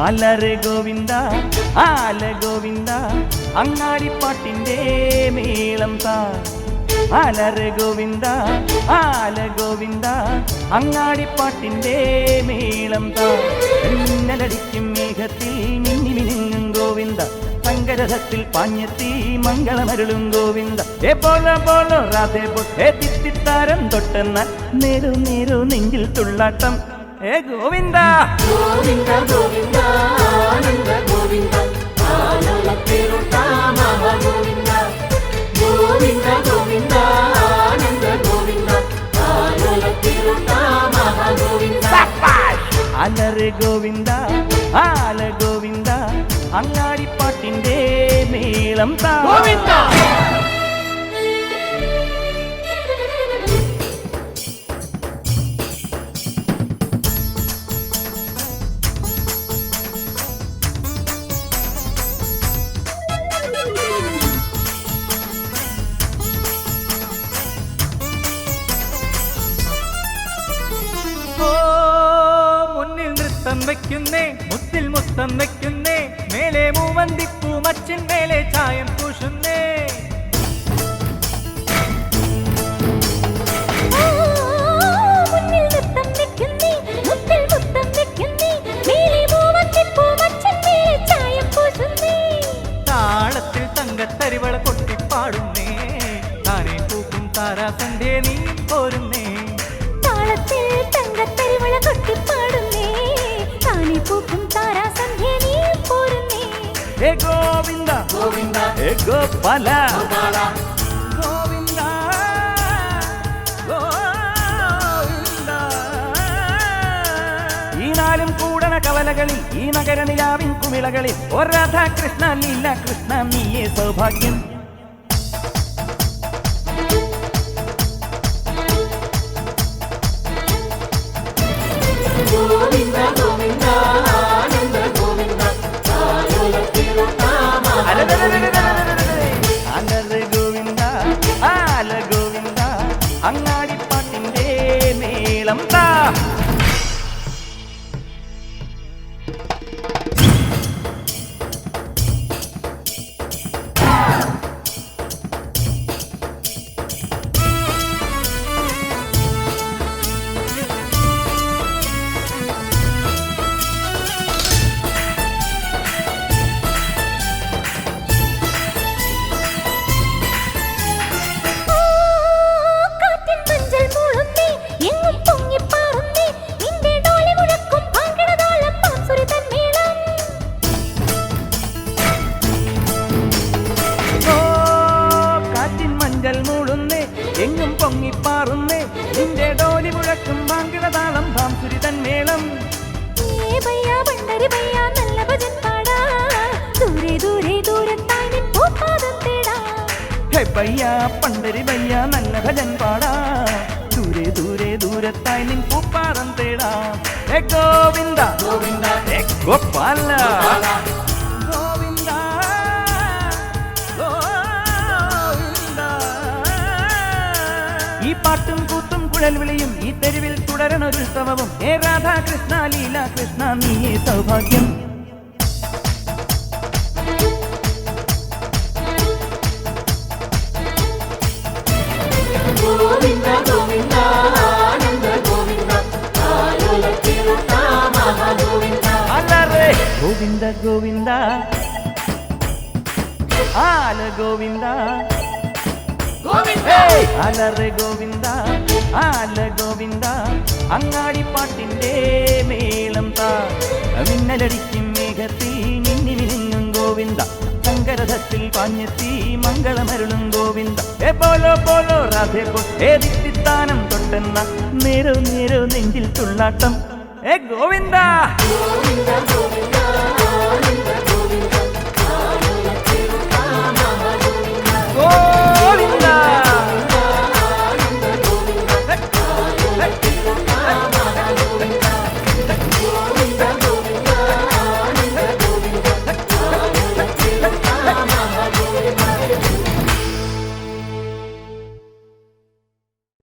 ആലരെ ഗോവിന്ദ ആല ഗോവിന്ദ അങ്ങാടിപ്പാട്ടിൻ്റെ മേളം താ. ആലരെ ഗോവിന്ദ ആല ഗോവിന്ദ അങ്ങാടിപ്പാട്ടിൻ്റെ മേളം താ. മിന്നലടിക്കും മേഘത്തിൽ മിന്നി മിനുങ്ങും ഗോവിന്ദ, സങ്കരഥത്തിൽ പാഞ്ഞെത്തി മംഗളമരുളും ഗോവിന്ദ. ഏ പോലോ പോലോ രാധേ പോ തിത്തിത്താരം തൊട്ടെന്നാൽ നേരു നേരു നെഞ്ചിൽ തുള്ളാട്ടം. ഏ ഗോവിന്ദ ഗോവിന്ദ ഗോവിന്ദ ആനന്ദ ഗോവിന്ദ ആലോലത്തിരുട്ട മഹാഗോവിന്ദ. ഗോവിന്ദ ഗോവിന്ദ ആനന്ദ ഗോവിന്ദ ആലോലത്തിരുട്ട മഹാഗോവിന്ദ. അലറെ ഗോവിന്ദ ആല ഗോവിന്ദ അങ്ങാടിപ്പാട്ടിൻ്റെ മേളം താ. ഗോവിന്ദ മുന്നിൽ നൃത്തം വയ്ക്കുന്നേ, മുത്തിൽ മുത്തം വയ്ക്കുന്നേ, മേലെ മൂവന്തിപ്പൂ മച്ചിൻ മേലെ ചായം പൂശുന്നേ. താളത്തിൽ തങ്കത്തരിവള കൊട്ടിപ്പാടുന്നേ, താനേ പൂക്കും താരാസന്റെ നീ പോരുന്നേ. താളത്തിൽ തങ്കത്തരിവള കൊട്ടിപ്പാടുന്നേ, താനേ പൂക്കും താരാസന്ധ്യ നീ പോരുന്നേ. ഹേ ഗോവിന്ദ ഗോവിന്ദ ഹേ ഗോപാല ഗോപാല ഗോവിന്ദ ഗോവിന്ദ. ഈ നാലും കൂടണ കവലകളിൽ ഈ നഗര നിലാവിൻ കുമിളകളിൽ ഓ രാധാകൃഷ്ണ ലീല കൃഷ്ണ നീയേ സൗഭാഗ്യം. ഗോവിന്ദ ഗോവിന്ദ ആനന്ദ ഗോവിന്ദ ആലോലത്തിരുട്ട മഹാഗോവിന്ദ. അലറെ ഗോവിന്ദ ആല ഗോവിന്ദ അങ്ങാടിപ്പാട്ടിൻ്റെ മേളം താ. എങ്ങും പൊങ്ങിപ്പാറുന്നേ, നിന്റെ ഡോലി മുഴക്കും ബാങ്കിടതാളം ഭാംസുരി തന്മേളം. ഹേ പയ്യ പണ്ടരി പയ്യ നല്ല ഭജൻ പാടാ, ദൂരെ ദൂരെ ദൂരത്തായി നിൻ പൂപ്പാടം തേടാ. ഹേ ഗോവിന്ദ ഗോവിന്ദ ഹേ ഗോപാല ഈ പാട്ടും കൂത്തും കുഴൽ വിളിയും ഈ തെരുവിൽ തുടരണൊരുത്സവവും. ഹേ രാധാകൃഷ്ണ ലീല കൃഷ്ണ നീയേ സൗഭാഗ്യം. ഗോവിന്ദ ഗോവിന്ദ ആനന്ദ ഗോവിന്ദ ആലോലത്തിരുട്ട മഹാഗോവിന്ദ. അലറെ ഗോവിന്ദ ഗോവിന്ദ ആല ഗോവിന്ദ ഗോവിന്ദ അലറെ ഗോവിന്ദ ആല ഗോവിന്ദ അങ്ങാടിപ്പാട്ടിൻ്റെ മേളം താ. മിന്നലടിക്കും മേഘത്തിൽ മിന്നി മിനുങ്ങും ഗോവിന്ദ, സങ്കരഥത്തിൽ പാഞ്ഞെത്തി മംഗളമരുളും ഗോവിന്ദ. ഏ പോലോ പോലോ രാധേ പോ തിത്തിത്താനം തൊട്ടെന്ന നേരോ നേരോ നെഞ്ചിൽ തുള്ളാട്ടം. ഏ ഗോവിന്ദ ഗോവിന്ദ ഗോവിന്ദ ആനന്ദ ഗോവിന്ദ ആലുല തിരുത്താമ ഗോവിന്ദ ഗോവിന്ദ ആനന്ദ ഗോവിന്ദ ആലുല തിരുത്താമ